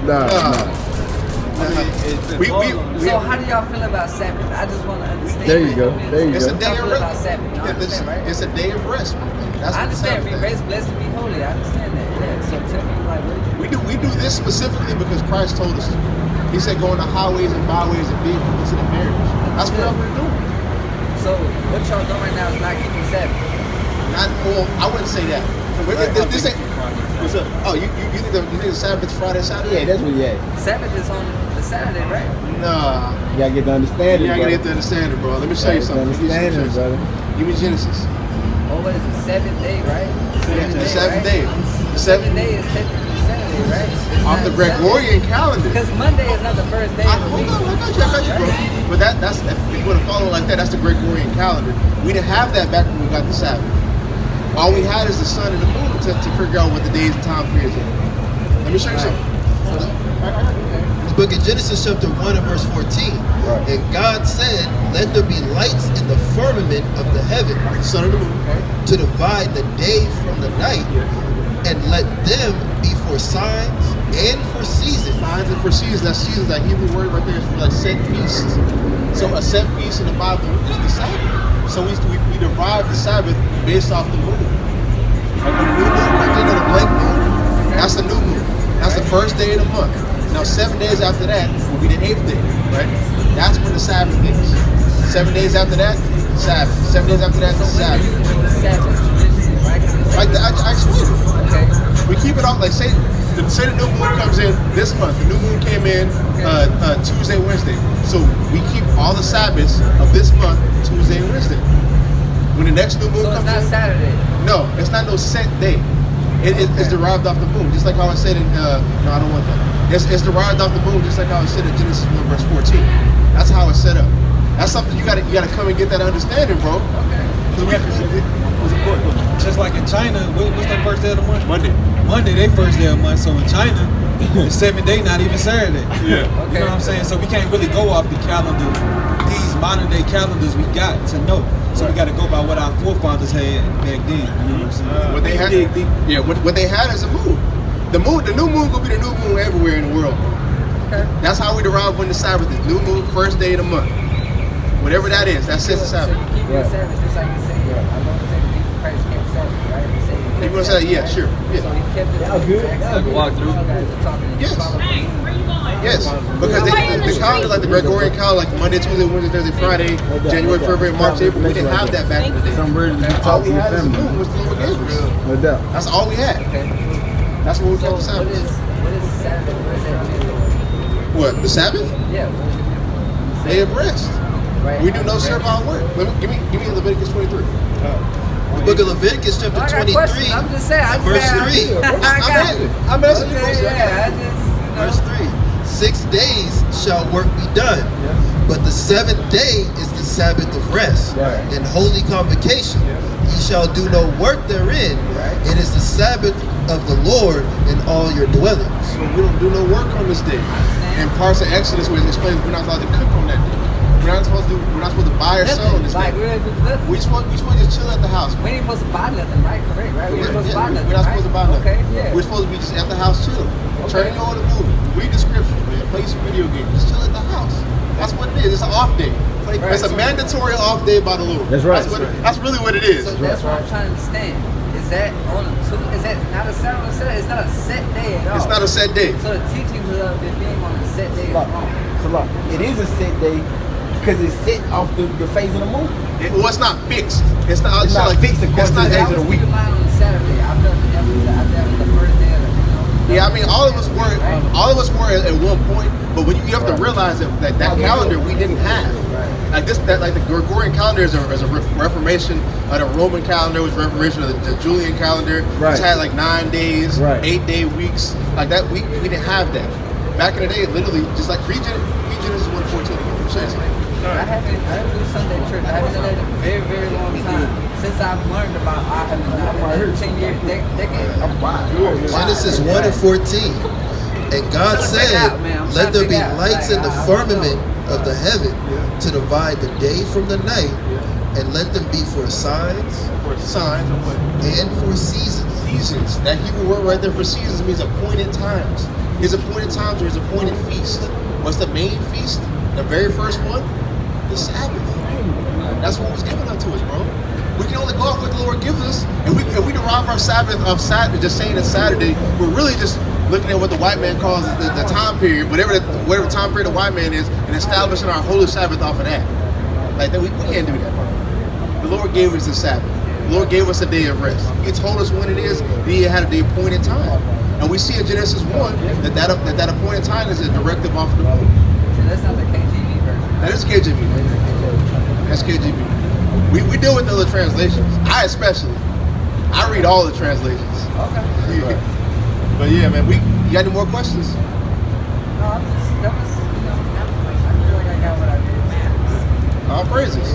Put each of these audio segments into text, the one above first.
So how do y'all feel about Sabbath? I just want to understand. There you go. It's a day of rest. Right? It's a day of rest. That's I understand. Be rest, blessed, and be holy. I understand that. Yeah. So tell me, like, we do this specifically because Christ told us to. He said, "Go on the highways and byways and be to the marriage." That's what we're doing. So what y'all doing right now is not keeping Sabbath. Well, I wouldn't say that. This ain't. What's up? Oh, you think the Sabbath Friday, Saturday? Yeah, that's what you had. Sabbath is on the Saturday, right? Nah. You gotta get the understanding. You gotta get the understanding, bro. Let me show you something. Understanding, brother. Give me Genesis. Oh, what is it? Seventh day, right? The seventh day. The seventh day is technically Saturday, right? Off the Gregorian calendar. Because Monday is not the first day of the week. Hold on, I got you, bro. But that's if you want to follow like that, that's the Gregorian calendar. We didn't have that back when we got the Sabbath. All we had is the sun and the moon to figure out what the days and time periods are. Let me show you something. The book of Genesis chapter 1 and verse 14. Right. And God said, let there be lights in the firmament of the heaven, the sun and the moon, to divide the day from the night, and let them be for signs and for seasons. Signs and for seasons. That seasons, that Hebrew word right there is for like set feasts. So a set feast in the Bible is the Sabbath. So we derive the Sabbath based off the moon. Like when the new moon comes in, the blank moon, that's the new moon. That's the first day of the month. Now 7 days after that will be the 8th day, right? That's when the Sabbath is. 7 days after that, Sabbath. 7 days after that, Sabbath. Like I explained it. Okay. We keep it off, like say the new moon comes in this month. The new moon came in Tuesday, Wednesday. So we keep all the Sabbaths of this month, Tuesday and Wednesday. When the next new moon comes in. So it's not Saturday? No, it's not no set day. It's derived off the moon, just like how I said in, no, I don't want that. It's derived off the moon, just like how I said in Genesis 1 verse 14. That's how it's set up. That's something you gotta come and get that understanding, bro. Okay. Just like in China, what's their first day of the month? Monday. Monday, they first day of the month. So in China, the 7th day, not even Saturday. Yeah. Okay. You know what I'm saying? So we can't really go off the calendar, these modern day calendars we got to know. So we got to go by what our forefathers had back then. You know what I'm saying? What they had, what they had is a moon. The new moon gonna be the new moon everywhere in the world. Okay. That's how we derive when the Sabbath is. New moon, first day of the month. Whatever that is, that says the Sabbath. So you keep your Sabbath just like you say. I know what I'm saying. Christ kept Sabbath, right? You want to say, yeah, sure. Yeah. So he kept it. Walk through. Yes. Yes, because the calendar, like the Gregorian calendar, like Monday, Tuesday, Wednesday, Thursday, Friday, January, February, March, April, we didn't have that back in the day. All we had is the moon, was the Lord gave us. No doubt. That's all we had. Okay. That's what we kept the Sabbath. What is Sabbath? What is that? What, the Sabbath? Yeah. Day of rest. Right. We do no servile work. Give me Leviticus 23. The book of Leviticus chapter 23, I'm just saying. verse 3. I'm asking you. Verse 3. 6 days shall work be done, but the 7th day is the Sabbath of rest and holy convocation. Ye shall do no work therein. It is the Sabbath of the Lord in all your dwellings. So we don't do no work on this day. In parts of Exodus where it explains we're not allowed to cook on that day. We're not supposed to buy or sell on this day. We're supposed to just chill at the house. We ain't supposed to buy nothing, right? Correct, right? We're supposed to buy nothing. We're not supposed to buy nothing. Okay, yeah. We're supposed to be just at the house chilling. Turn on the movie, read the scripture, man, play some video games, just chill at the house. That's what it is. It's an off day. It's a mandatory off day by the Lord. That's right. That's really what it is. So that's what I'm trying to understand. Is that on a is that not a set on a set? It's not a set day at all. It's not a set day. So the teachings of it being on a set day is wrong. So it is a set day because it's set off the phase of the moon. Well, it's not fixed. It's not fixed according to the days of the week. On Saturday, I felt that was the first day of the Yeah, I mean, all of us were at one point, but when you have to realize that calendar we didn't have. Like the Gregorian calendar is a reformation. The Roman calendar was a reformation of the Julian calendar, which had like 9 days, 8-day weeks. Like that, we didn't have that. Back in the day, literally, just like Genesis 1:14. I haven't do Sunday church. I haven't done that in a very, very long time. Since I've learned about I haven't 10 years, decade. Genesis 1 and 14. And God said, let there be lights in the firmament of the heaven to divide the day from the night, and let them be for signs and for seasons. seasons. That Hebrew word right there for seasons means appointed times. His appointed times or his appointed feast. What's the main feast? The very first one? The Sabbath. That's what was given unto us, bro. We can only go off what the Lord gives us. And if we derive our Sabbath of Saturday, just saying it's Saturday, we're really just looking at what the white man calls the time period, whatever time period the white man is, and establishing our holy Sabbath off of that. Like that, we can't do that. The Lord gave us the Sabbath. The Lord gave us a day of rest. He told us when it is. He had the appointed time. And we see in Genesis 1 that appointed time is a directive off the moon. So that's not the KJV version. That is KJV. That's KJV. We deal with the other translations. I read all the translations. Okay. Yeah. But yeah, man, you got any more questions? No, that was, I feel like I got what I did. All praises.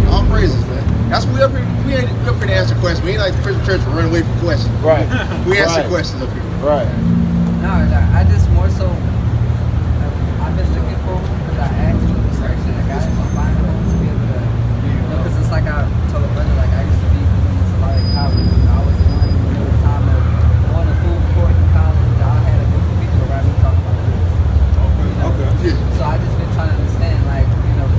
All praises, man. That's what we up here. We up here to answer questions. We ain't like the Christian church to run away from questions. Right. We answer questions up here. Right. No, I just more so, I've been looking for, because I asked for the search and I got it, so I'm finding it to be able to, because it's like I told a brother, like I used to be doing this a lot in college. I was the one who knew the time of going to food court in college. I had a group of people around me talking about this. Okay. Yeah. So I just been trying to understand, like,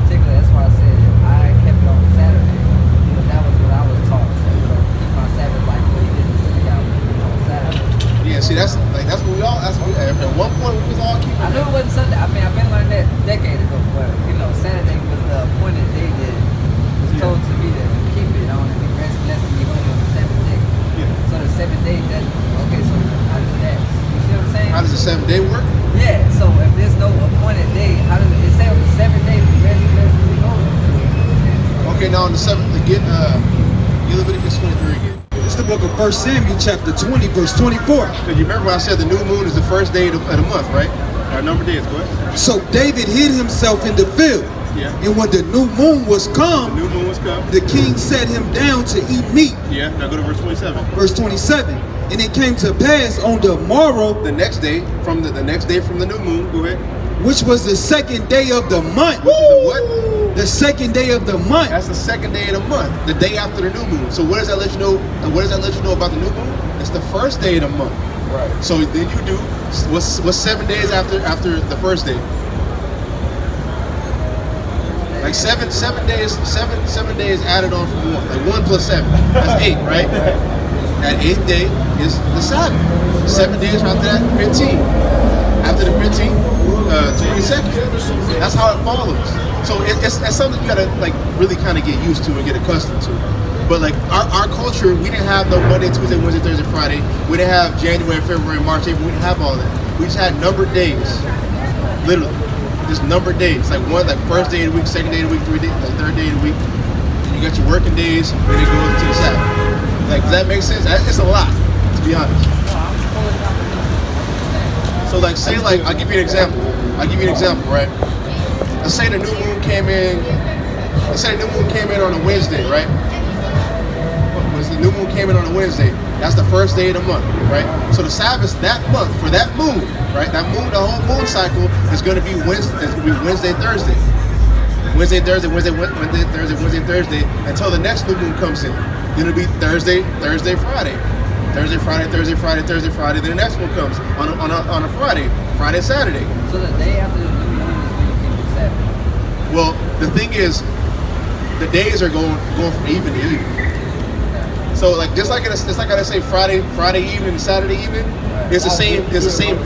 particularly that's why I said I kept it on Saturday. That was what I was taught. So, keep my Sabbath like what he did in the synagogue on Saturday. Yeah, see, that's what we all. At one point we was all keeping. I knew it wasn't Sunday. I mean, I've been learning that a decade ago, but Saturday was the appointed day that was told to me to keep it on and be blessed to be holy on the seventh day. Yeah. So the seventh day, okay. So how does that? You see what I'm saying? How does the 7th day work? Yeah. So if there's no appointed day, how does it say on the seventh day be blessed to be holy? Okay, now on the 7th, again, Leviticus 23 again. It's the book of 1 Samuel chapter 20, verse 24. Because you remember when I said the new moon is the first day of the month, right? Our number of days, go ahead. So David hid himself in the field. Yeah. And when the new moon was The come, new moon was come. the king set him down to eat meat. Yeah, now go to verse 27. Verse 27. And it came to pass on the morrow, The next day from the next day from the new moon, go ahead. which was the second day of the month. Which is the what? The second day of the month. That's the second day of the month, the day after the new moon. So what does that let you know? What does that let you know about the new moon? It's the first day of the month. Right. So then you do what's 7 days after the first day? Like seven days added on from one. Like 1 plus 7. That's 8, right? That 8th day is the Sabbath. 7 days after that, 15. After the 15th, 22nd. That's how it follows. So it's something you gotta like really kind of get used to and get accustomed to. But like our culture, we didn't have no Monday, Tuesday, Wednesday, Thursday, Friday. We didn't have January, February, March, April. We didn't have all that. We just had numbered days, literally, just numbered days. Like first day of the week, second day of the week, third day of the week. You got your working days, then it goes to the Sabbath. Like, does that make sense? It's a lot, to be honest. So like, say like, I'll give you an example. Right? Let's say the new moon came in. On a Wednesday, right? The new moon came in on a Wednesday. That's the first day of the month, right? So the Sabbath that month for that moon, right? That moon, the whole moon cycle is going to be Wednesday. It's going to be Wednesday, Thursday, Thursday, until the next new moon comes in. Then it'll be Thursday, Friday. Thursday, Friday. Then the next one comes on a Friday, Saturday. So the day after the new moon is when you keep the Sabbath. Well, the thing is, the days are going from even to even. So like just like I say Friday evening, Saturday evening, it's the same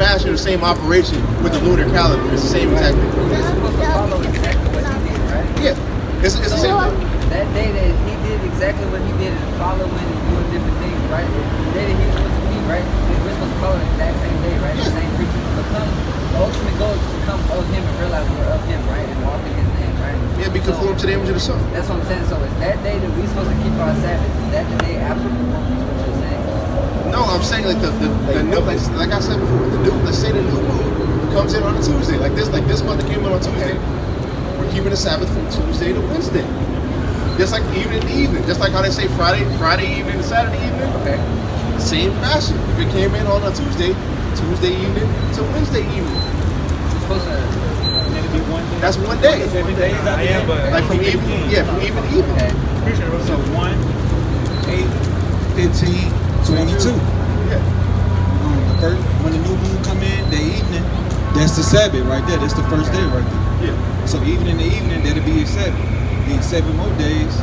fashion, the same operation with the lunar calendar. It's the same exact thing. You're supposed to follow exactly what he did, right? Yeah, it's the same thing. That day that he did exactly what he did and following and doing different things, right? The day that he was supposed to be, right? We're supposed to follow the exact same day, right? The same creature to become. The ultimate goal is to become of him and realize we're of him, right? And walk in his name, right? Yeah, be conformed to the image of the Son. That's what I'm saying. So is that day that we're supposed to keep our Sabbath? Is that the day after the moon? Is what you're saying? No, I'm saying like the new, like I said before, let's say the new moon comes in on a Tuesday, like this month it came in on Tuesday. We're keeping the Sabbath from Tuesday to Wednesday. Just like evening to evening, just like how they say Friday evening to Saturday evening. Okay. Same fashion. If it came in on a Tuesday evening to Wednesday evening. It's supposed to. Be one day. That's 1 day. 7 days out of it. Like from even, from even to even. So 1, 8, 15, 22. Yeah. The first, when the new moon come in, the evening, that's the Sabbath right there. That's the first day right there. Yeah. So even in the evening, that'll be a Sabbath. Then 7 more days,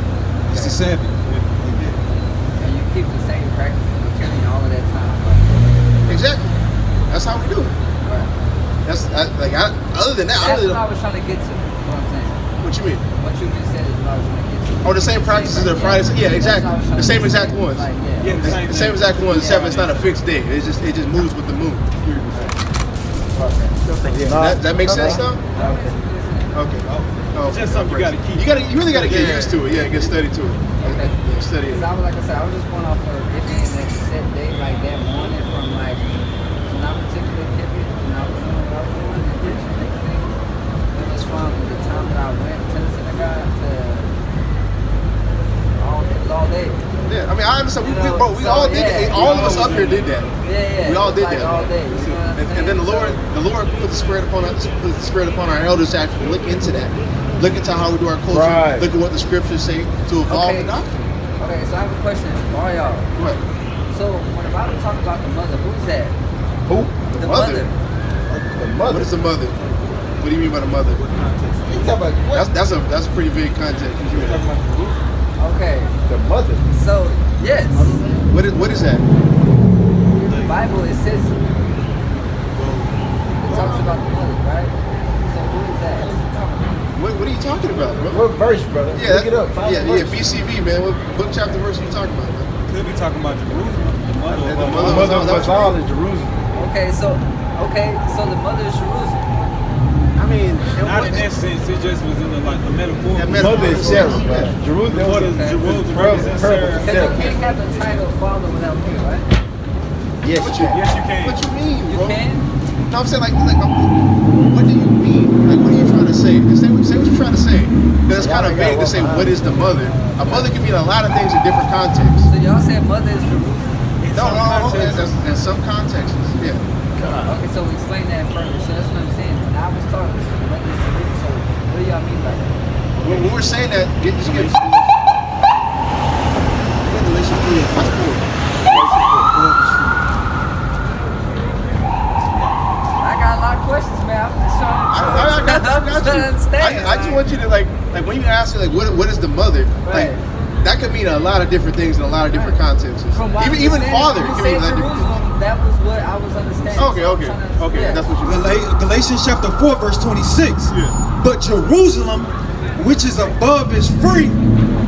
it's the Sabbath. And you keep the same practice between all of that time. Exactly. That's how we do it. Right. That's other than that, I That's really what I don't. was trying to get to. What I'm saying. What you mean? What you just said is what I was trying to get to. Oh, the same practices that Fridays. Yeah, exactly. The same exact ones. Like, Yeah, The same exact ones. Yeah. 7. It's not a fixed day. It just moves with the moon. That makes sense though. Okay. Oh, It's just something you gotta keep. You really gotta get used to it. Yeah, get steady to it. Okay. Yeah, steady it. Because I was like I said, I was just going off of it being that set day like that morning from like when I particularly kept it when I was doing what I was doing and preaching and everything. It was from the time that I went to the synagogue to all day. Yeah, I mean, I understand. You know, We so, all did it. yeah, All we of us all up here did that. Yeah. We all did like that. all day. You know what I'm And then the saying? Lord put the spirit upon us, put the spirit upon our elders to actually look into that. Look into how we do our culture. Right. Look at what the scriptures say to evolve the doctrine. Okay, so I have a question for all y'all. What? So when the Bible talk about the mother, who's that? Who? The mother. The mother. What is the mother? What do you mean by the mother? You talking about what? That's a pretty big context. Okay, The mother. so yes, What is that? the Bible it says it talks about the mother, right? So who is that? What are you talking about, bro? What verse, brother? Yeah, Look it up. Find yeah, the verse. BCV, man. What book, chapter, verse are you talking about, man? Could be talking about Jerusalem, the mother The of The mother- mother of that us was all is Jerusalem. Okay, so the mother is Jerusalem. I mean, Not in that sense, it just was in the metaphorical. Yeah, The mother is Sarah, man. Jerusalem. The mother is Jerusalem represents Sarah. Because you can't have the title father without me, right? Yes, you can. Yes, you can. what you mean, You bro? can. No, I'm saying what do you mean? Like, what are you trying to say? Say what you're trying to say. Because it's kind of vague to say what is the mother. A mother can mean a lot of things in different contexts. So y'all said mother is Jerusalem. In some contexts, yeah. Okay, so explain that further. So that's what I'm saying. When I was talking, mother is Jerusalem. So what do y'all mean by that? When we're saying that, just get Galatians 3 and verse 4. I got a lot of questions, man. I'm just trying to understand. I just want you to like when you ask her like what is the mother, Right. like that could mean a lot of different things in a lot of different contexts. From what Even father you can said mean a lot of different. Jerusalem, that was what I was understanding. Okay, So I'm okay, trying to- okay. yeah. That's what you mean. Galatians chapter 4, verse 26. Yeah. But Jerusalem, which is above, is free,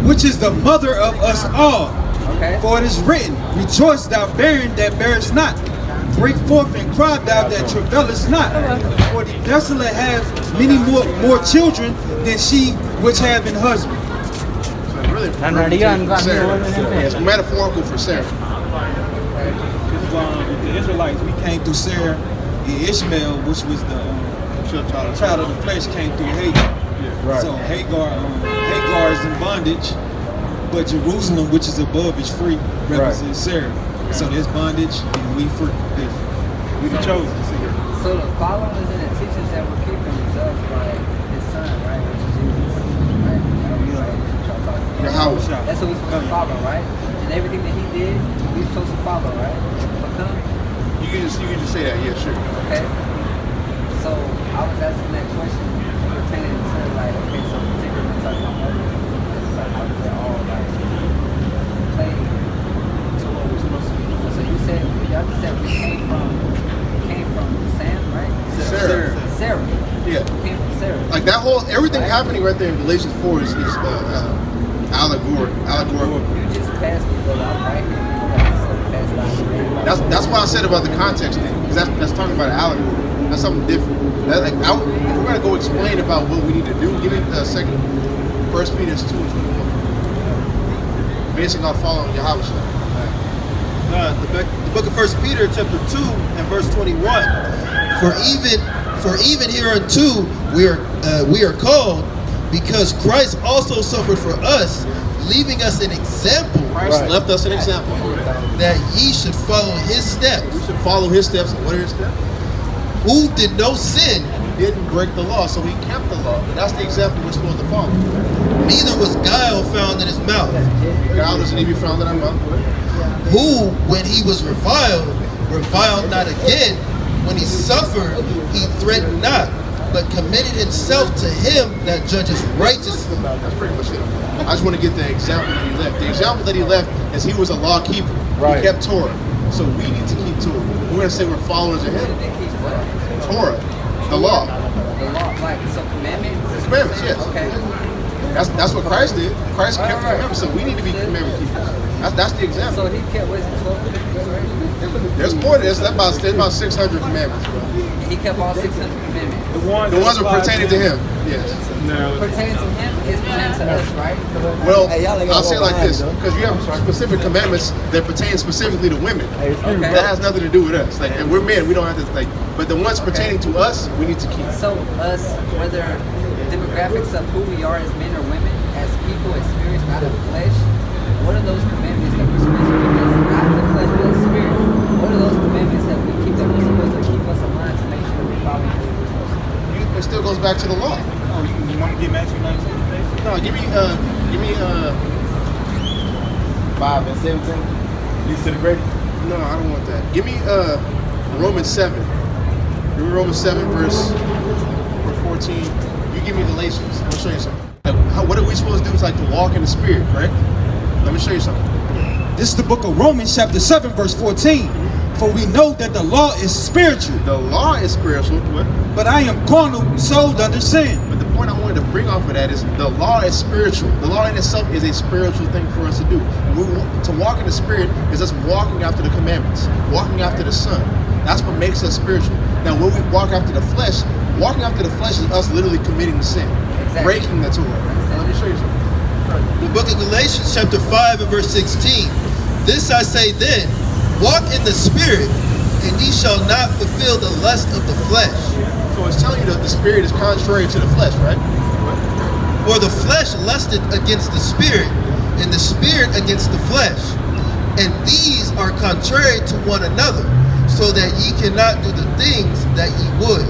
which is the mother of us all. Okay. For it is written, rejoice thou barren that bearest not. Break forth and cry thou that travailest not. For the desolate has many more children than she which have an husband. So really, it's metaphorical for Sarah. The Israelites, we came through Sarah and Ishmael, which was the child of the flesh, came through Hagar. Right. So Hagar is in bondage, but Jerusalem, which is above, is free, represents Sarah. So there's bondage and we free. We the chosen. So the followers and the teachers that we're keeping is of like his son, right? Which is Jesus, right? Yahweh. That's what we're supposed to follow, right? And everything that he did, we're supposed to follow, right? Become. You can just say that, yeah, sure. Okay. So I was asking that question pertaining to like, okay, so particularly when talking about mother, it's like how does it all like play to what we're supposed to be doing? So you said y'all just said we came from Sam, right? Sarah. Yeah. We came from Sarah. Like that whole everything Right. happening right there in Galatians 4 is allegorical. You just passed me, but I'm right here. That's why I said about the context thing, because that's talking about an allegory. That's something different. If we're gonna go explain about what we need to do, give me a second. 1 Peter 2 and 21. Basically, I'll follow Yahweh. The book of 1 Peter chapter 2 and verse 21. For even hereunto we are called, because Christ also suffered for us, leaving us an example. Christ left us an example. That ye should follow his steps. We should follow his steps. And what are his steps? Who did no sin, He didn't break the law, so he kept the law. But that's the example we're supposed to follow. neither was guile found in his mouth. God doesn't even be found in our mouth. Who, when he was reviled, reviled not again. When he suffered, he threatened not, but committed himself to him that judges righteously. That's pretty much it. I just want to get the example that he left. The example that he left is he was a law keeper. Right. He kept Torah. So we need to keep Torah. We're going to say we're followers of him. They keep what? Torah, the law. The law, like, so commandments? Commandments, yes. Okay. That's what Christ did. Christ kept the Right. commandments, so we need to be commandment keepers. That's the example. So he kept, what is it, 12 commandments, right? There's more than this. There's about 600 commandments, bro. He kept all 600 commandments. The ones that are pertaining to him. Yes. Pertaining to him is pertaining to us, right? Well, Hey, y'all ain't I'll gonna say it go like behind, this, though. because you have specific commandments that pertain specifically to women. Okay. That has nothing to do with us. Like, and we're men, we don't have to like. But the ones pertaining to us, we need to keep. So us, whether demographics of who we are as men or women, as people experienced out of flesh, what are those commandments that we're supposed to keep us not of the flesh but the spirit? What are those commandments that we keep that we're supposed to keep us aligned to make sure that we're following what we're supposed to do? It still goes back to the law. Oh, you want to get Matthew 19? No, give me 5 and 17. Least to the greatest. no, I don't want that. Give me Romans 7. Give me Romans 7 verse 14. You give me Galatians. I'll show you something. What are we supposed to do? Is like to walk in the spirit, right? Let me show you something. This is the book of Romans chapter 7 verse 14. For we know that the law is spiritual, The law is spiritual, what? but I am carnal, sold under sin. But the point I wanted to bring off of that is the law is spiritual. The law in itself is a spiritual thing for us to do. To walk in the spirit is us walking after the commandments, walking after the Son. That's what makes us spiritual. Now, when we walk after the flesh, walking after the flesh is us literally committing the sin, Exactly. breaking the Torah. Let me show you something. The book of Galatians chapter 5 and verse 16. This I say then, walk in the spirit, and ye shall not fulfill the lust of the flesh. So it's telling you that the spirit is contrary to the flesh, right? For the flesh lusteth against the spirit, and the spirit against the flesh. And these are contrary to one another, so that ye cannot do the things that ye would.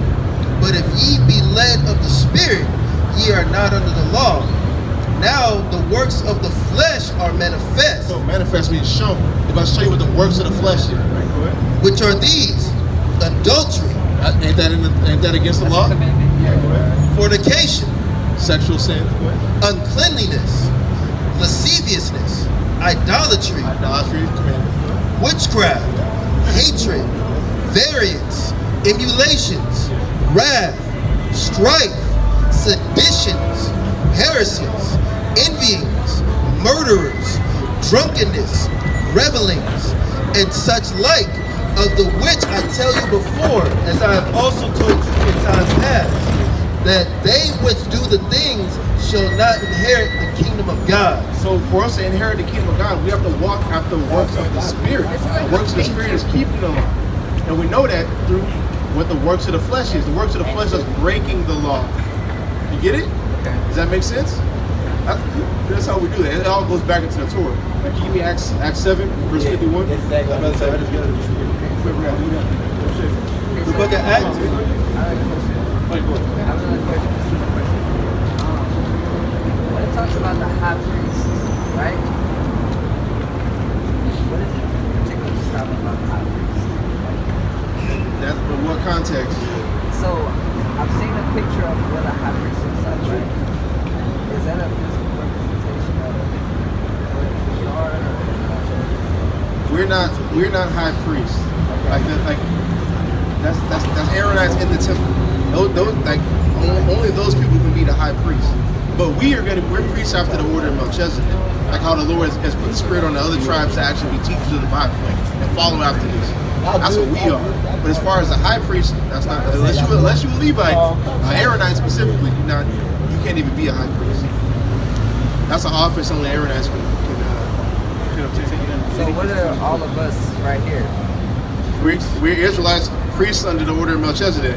But if ye be led of the spirit, ye are not under the law. Now the works of the flesh are manifest, So manifest means shown. If I show you what the works of the flesh is, right? Go ahead. which are these: adultery, Ain't that against the law? Commandment. Yeah, go ahead. fornication, Sexual sin. Go ahead. uncleanliness, lasciviousness, idolatry, Idolatry is commanded. witchcraft, hatred, variance, emulations, wrath, strife, seditions, heresies, envyings, murderers, drunkenness, revelings, and such like, of the which I tell you before, as I have also told you in times past, that they which do the things shall not inherit the kingdom of God. So for us to inherit the kingdom of God, we have to walk after the works of the Spirit. The works of the Spirit is keeping the law. And we know that through what the works of the flesh is. The works of the flesh is breaking the law. You get it? Okay. Does that make sense? That's how we do that. It all goes back into the Torah. Like, can you give me Acts 7, verse 51? That's exactly what I'm saying. The book of Acts. I have another question. When it talks about the high priest, right? What is it particularly talking about the high priest? That's in what context? So, I've seen a picture of what a high priest looks like, right? Is that a physical representation of what we are? We're not high priests. That's Aaronites in the temple. Those only those people can be the high priest. But we're priests after the order of Melchizedek. Like how the Lord has put the spirit on the other tribes to actually be teachers of the Bible and follow after this. That's what we are. But as far as the high priest, that's not unless you're a Levite, Aaronite specifically, you can't even be a high priest. That's an office only Aaronites can So, what are all of us right here? We're Israelites, priests under the order of Melchizedek.